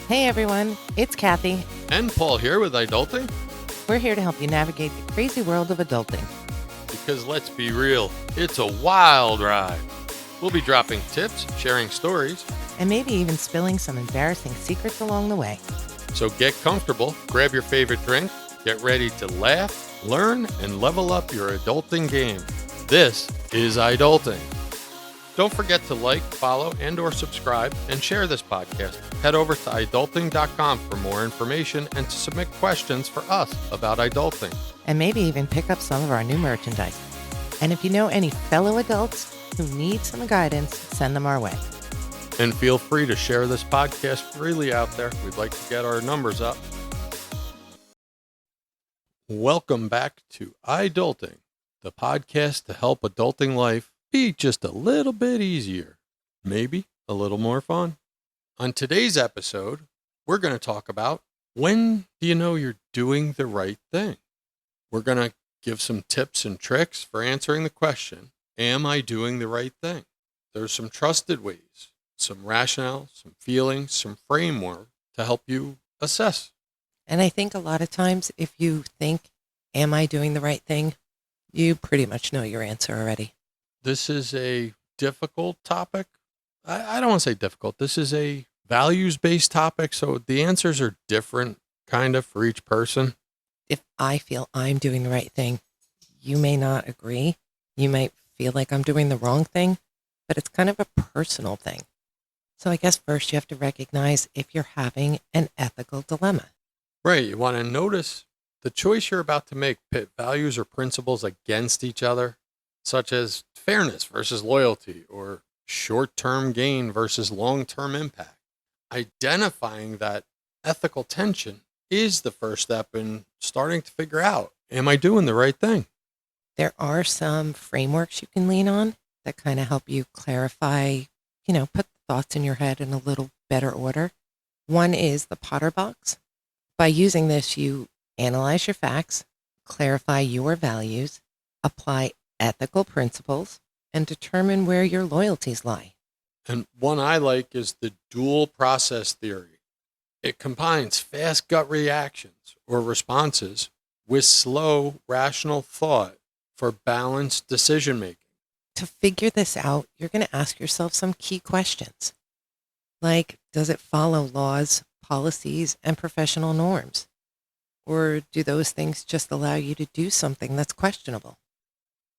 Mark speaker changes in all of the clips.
Speaker 1: Hey everyone, it's Kathy.
Speaker 2: And Paul here with iDulting.
Speaker 1: We're here to help you navigate the crazy world of adulting.
Speaker 2: Because let's be real, it's a wild ride. We'll be dropping tips, sharing stories,
Speaker 1: And maybe even spilling some embarrassing secrets along the way.
Speaker 2: so get comfortable, grab your favorite drink, get ready to laugh, learn, and level up your adulting game. This is iDulting. Don't forget to like, follow, and or subscribe, and share this podcast. Head over to iDulting.com for more information and to submit questions for us about iDulting.
Speaker 1: And maybe even pick up some of our new merchandise. And if you know any fellow adults who need some guidance, send them our way.
Speaker 2: And feel free to share this podcast freely out there. We'd like to get our numbers up. Welcome back to iDulting, the podcast to help adulting life be just a little bit easier, maybe a little more fun. On today's episode, we're going to talk about when do you know you're doing the right thing? We're going to give some tips and tricks for answering the question, am I doing the right thing? There's some trusted ways, some rationale, some feelings, some framework to help you assess.
Speaker 1: And I think a lot of times if you think, am I doing the right thing? You pretty much know your answer already.
Speaker 2: This is a difficult topic. I don't want to say difficult. This is a values-based topic, so the answers are different kind of for each person.
Speaker 1: If I feel I'm doing the right thing, you may not agree. You might feel like I'm doing the wrong thing, but it's kind of a personal thing. So I guess first you have to recognize if you're having an ethical dilemma.
Speaker 2: Right. You want to notice the choice you're about to make pit values or principles against each other, such as fairness versus loyalty or short-term gain versus long-term impact. Identifying that ethical tension is the first step in starting to figure out, am I doing the right thing?
Speaker 1: There are some frameworks you can lean on that kind of help you clarify, put thoughts in your head in a little better order. One is the Potter box. By using this, you analyze your facts, clarify your values, apply ethical principles, and determine where your loyalties lie.
Speaker 2: And one I like is the dual process theory. It combines fast gut reactions or responses with slow, rational thought for balanced decision making.
Speaker 1: To figure this out, you're going to ask yourself some key questions. Like, does it follow laws, policies, and professional norms? Or do those things just allow you to do something that's questionable?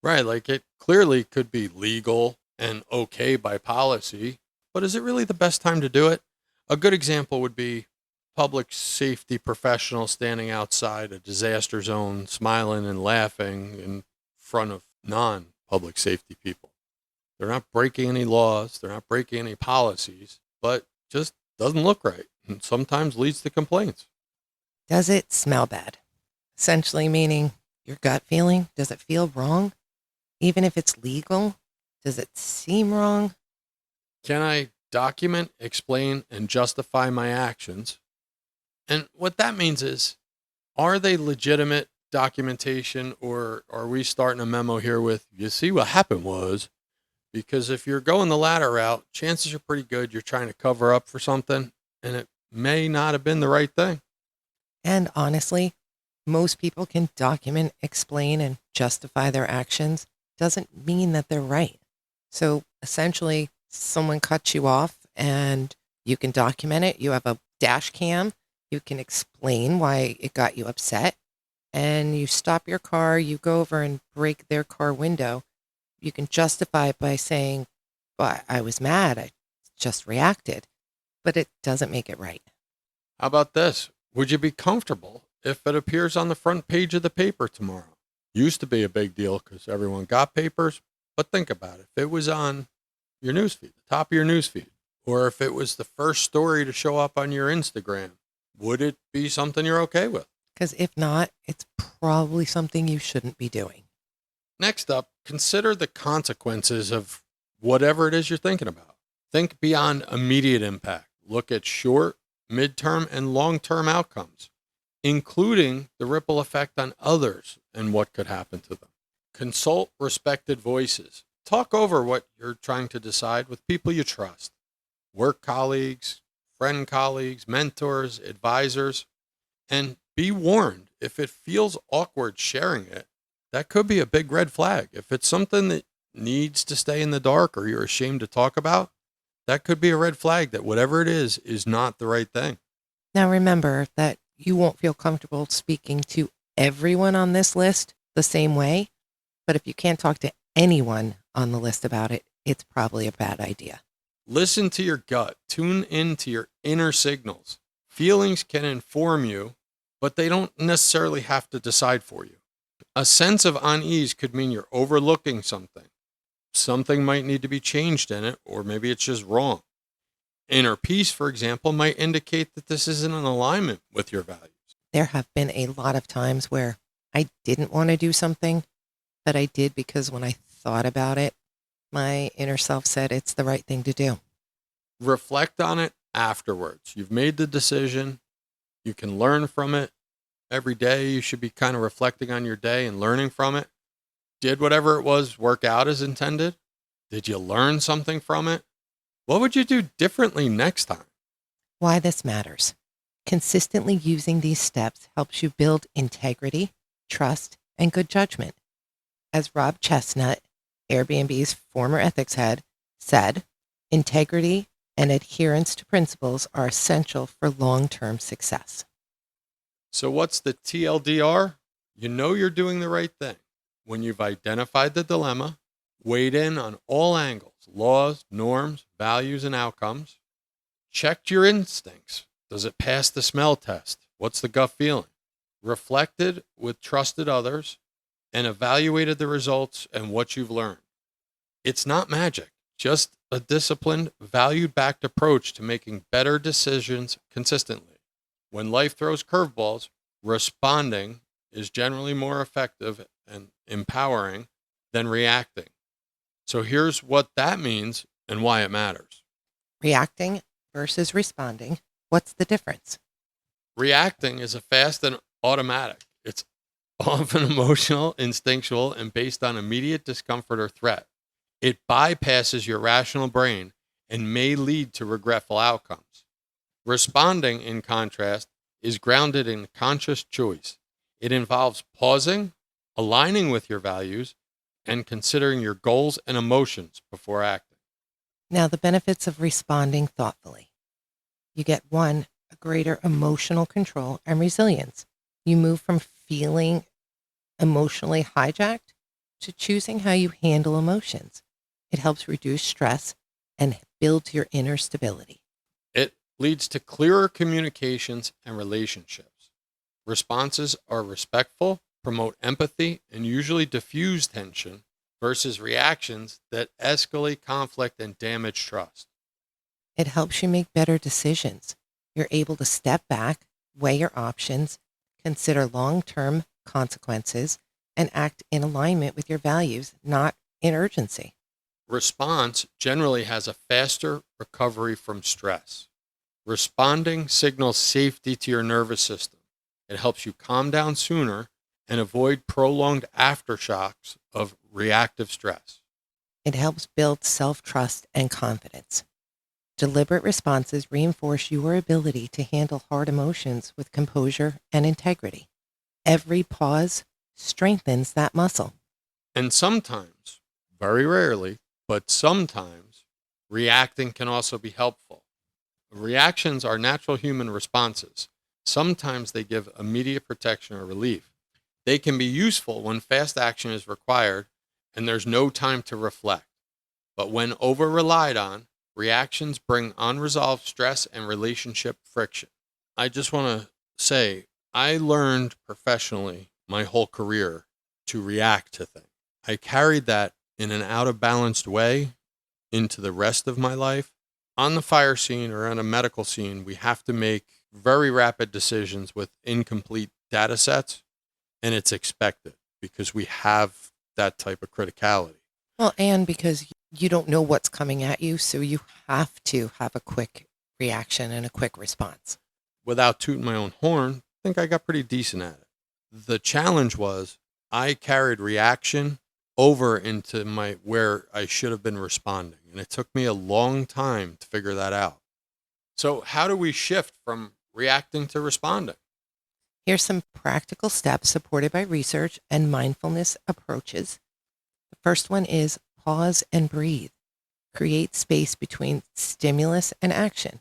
Speaker 2: Right, like it clearly could be legal and okay by policy, but is it really the best time to do it? A good example would be public safety professionals standing outside a disaster zone, smiling and laughing in front of non-public safety people. They're not breaking any laws, they're not breaking any policies, but just doesn't look right and sometimes leads to complaints.
Speaker 1: Does it smell bad? Essentially meaning your gut feeling, does it feel wrong? Even if it's legal, does it seem wrong?
Speaker 2: Can I document, explain, and justify my actions? And what that means is, are they legitimate documentation, or are we starting a memo here with, you see what happened was? Because if you're going the latter route, chances are pretty good you're trying to cover up for something, and it may not have been the right thing.
Speaker 1: And honestly, most people can document, explain, and justify their actions. Doesn't mean that they're right. So essentially, someone cuts you off and you can document it. You have a dash cam. You can explain why it got you upset. And you stop your car, you go over and break their car window. You can justify it by saying, well, I was mad. I just reacted. But it doesn't make it right.
Speaker 2: How about this? Would you be comfortable if it appears on the front page of the paper tomorrow? Used to be a big deal because everyone got papers, but think about it. If it was on your newsfeed, the top of your newsfeed, or if it was the first story to show up on your Instagram, would it be something you're okay with?
Speaker 1: Because if not, it's probably something you shouldn't be doing.
Speaker 2: Next up, consider the consequences of whatever it is you're thinking about. Think beyond immediate impact. Look at short, midterm, and long-term outcomes, including the ripple effect on others and what could happen to them. Consult respected voices. Talk over what you're trying to decide with people you trust, work colleagues, friend, colleagues, mentors, advisors, and be warned if it feels awkward sharing it. That could be a big red flag. If it's something that needs to stay in the dark or you're ashamed to talk about, that could be a red flag that whatever it is not the right thing.
Speaker 1: Now remember that you won't feel comfortable speaking to everyone on this list the same way, but if you can't talk to anyone on the list about it, it's probably a bad idea.
Speaker 2: Listen to your gut. Tune into your inner signals. Feelings can inform you, but they don't necessarily have to decide for you. A sense of unease could mean you're overlooking something. Something might need to be changed in it, or maybe it's just wrong. Inner peace, for example, might indicate that this isn't in alignment with your values.
Speaker 1: There have been a lot of times where I didn't want to do something, but I did because when I thought about it, my inner self said it's the right thing to do.
Speaker 2: Reflect on it afterwards. You've made the decision. You can learn from it. Every day you should be kind of reflecting on your day and learning from it. Did whatever it was work out as intended? Did you learn something from it? What would you do differently next time?
Speaker 1: Why this matters. Consistently using these steps helps you build integrity, trust, and good judgment. As Rob Chestnut, Airbnb's former ethics head, said, integrity and adherence to principles are essential for long-term success.
Speaker 2: So what's the TLDR? You know you're doing the right thing when you've identified the dilemma, weighed in on all angles, laws, norms, values, and outcomes, checked your instincts. Does it pass the smell test? What's the gut feeling? Reflected with trusted others and evaluated the results and what you've learned. It's not magic, just a disciplined, value-backed approach to making better decisions consistently. When life throws curveballs, responding is generally more effective and empowering than reacting. So here's what that means and why it matters.
Speaker 1: Reacting versus responding, what's the difference?
Speaker 2: Reacting is a fast and automatic. It's often emotional, instinctual, and based on immediate discomfort or threat. It bypasses your rational brain and may lead to regretful outcomes. Responding, in contrast, is grounded in conscious choice. It involves pausing, aligning with your values, and considering your goals and emotions before acting.
Speaker 1: Now, the benefits of responding thoughtfully. You get one, a greater emotional control and resilience. You move from feeling emotionally hijacked to choosing how you handle emotions. It helps reduce stress and builds your inner stability.
Speaker 2: It leads to clearer communications and relationships. Responses are respectful, promote empathy, and usually diffuse tension versus reactions that escalate conflict and damage trust.
Speaker 1: It helps you make better decisions. You're able to step back, weigh your options, consider long-term consequences, and act in alignment with your values, not in urgency.
Speaker 2: Response generally has a faster recovery from stress. Responding signals safety to your nervous system. It helps you calm down sooner and avoid prolonged aftershocks of reactive stress.
Speaker 1: It helps build self-trust and confidence. Deliberate responses reinforce your ability to handle hard emotions with composure and integrity. Every pause strengthens that muscle.
Speaker 2: And sometimes, very rarely, but sometimes, reacting can also be helpful. Reactions are natural human responses. Sometimes they give immediate protection or relief. They can be useful when fast action is required and there's no time to reflect. But when over-relied on, reactions bring unresolved stress and relationship friction. I just want to say, I learned professionally my whole career to react to things. I carried that in an out-of-balanced way into the rest of my life. On the fire scene or on a medical scene, we have to make very rapid decisions with incomplete data sets, and it's expected because we have that type of criticality.
Speaker 1: Well, and because you don't know what's coming at you, so you have to have a quick reaction and a quick response.
Speaker 2: Without tooting my own horn, I think I got pretty decent at it. The challenge was I carried reaction over into where I should have been responding. And it took me a long time to figure that out. So, how do we shift from reacting to responding?
Speaker 1: Here's some practical steps supported by research and mindfulness approaches. The first one is pause and breathe. Create space between stimulus and action.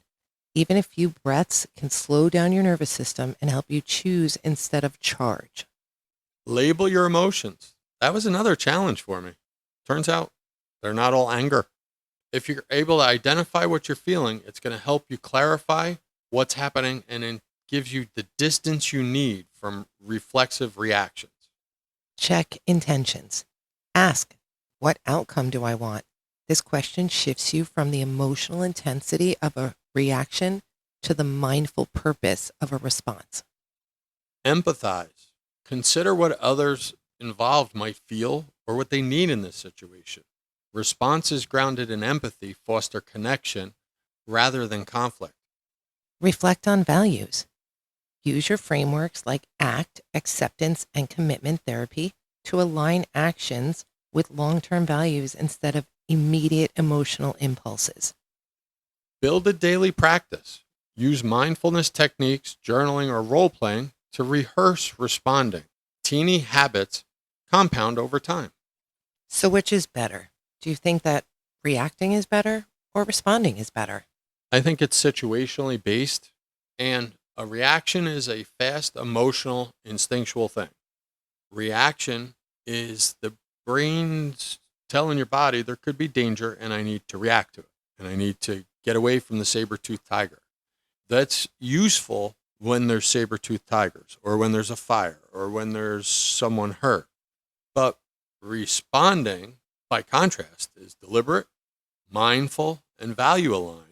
Speaker 1: Even a few breaths can slow down your nervous system and help you choose instead of charge.
Speaker 2: Label your emotions. That was another challenge for me. Turns out they're not all anger. If you're able to identify what you're feeling, it's going to help you clarify what's happening and then gives you the distance you need from reflexive reactions.
Speaker 1: Check intentions. Ask, what outcome do I want? This question shifts you from the emotional intensity of a reaction to the mindful purpose of a response.
Speaker 2: Empathize. Consider what others involved might feel or what they need in this situation. Responses grounded in empathy foster connection rather than conflict.
Speaker 1: Reflect on values. Use your frameworks like ACT, acceptance, and commitment therapy to align actions with long-term values instead of immediate emotional impulses.
Speaker 2: Build a daily practice. Use mindfulness techniques, journaling, or role playing to rehearse responding. Teeny habits compound over time.
Speaker 1: So which is better? Do you think that reacting is better or responding is better?
Speaker 2: I think it's situationally based, and a reaction is a fast, emotional, instinctual thing. Reaction is the brain's telling your body there could be danger and I need to react to it, and I need to get away from the saber-toothed tiger. That's useful when there's saber-toothed tigers or when there's a fire or when there's someone hurt. But responding, by contrast, is deliberate, mindful, and value aligned.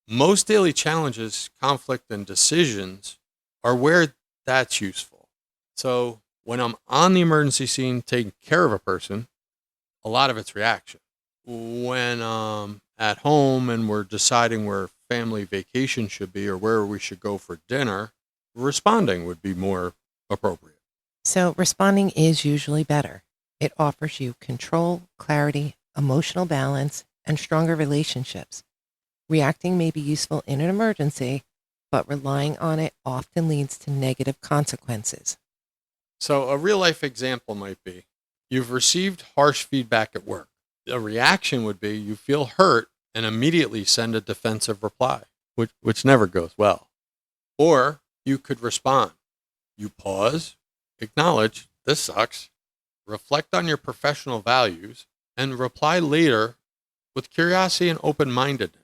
Speaker 2: Most daily challenges, conflict, and decisions are where that's useful. So when I'm on the emergency scene taking care of a person, a lot of it's reaction. When I'm at home and we're deciding where family vacation should be or where we should go for dinner, responding would be more appropriate.
Speaker 1: So responding is usually better. It offers you control, clarity, emotional balance, and stronger relationships. Reacting may be useful in an emergency, but relying on it often leads to negative consequences.
Speaker 2: So a real life example might be you've received harsh feedback at work. A reaction would be you feel hurt and immediately send a defensive reply, which never goes well. Or you could respond. You pause, acknowledge, this sucks, reflect on your professional values, and reply later with curiosity and open-mindedness.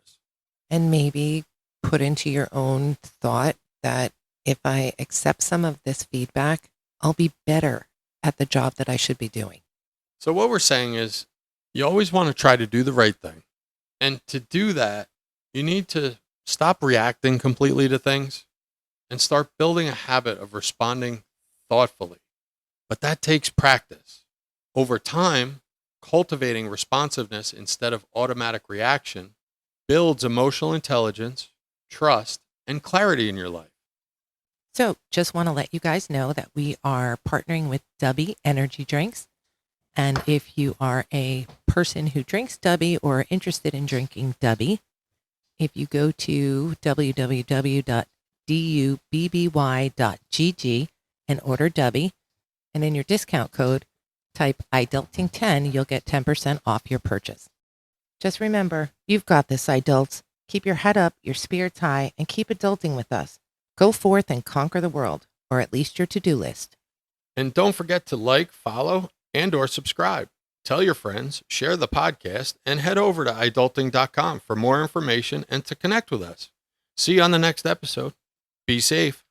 Speaker 1: And maybe put into your own thought that if I accept some of this feedback, I'll be better at the job that I should be doing.
Speaker 2: So what we're saying is you always want to try to do the right thing. And to do that, you need to stop reacting completely to things and start building a habit of responding thoughtfully. But that takes practice. Over time, cultivating responsiveness instead of automatic reaction builds emotional intelligence, trust, and clarity in your life.
Speaker 1: So just want to let you guys know that we are partnering with Dubby Energy Drinks. And if you are a person who drinks Dubby or interested in drinking Dubby, if you go to www.dubby.gg and order Dubby, and in your discount code, type iDulting10, you'll get 10% off your purchase. Just remember, you've got this, iDults. Keep your head up, your spirits high, and keep adulting with us. Go forth and conquer the world, or at least your to-do list.
Speaker 2: And don't forget to like, follow, and or subscribe. Tell your friends, share the podcast, and head over to iDulting.com for more information and to connect with us. See you on the next episode. Be safe.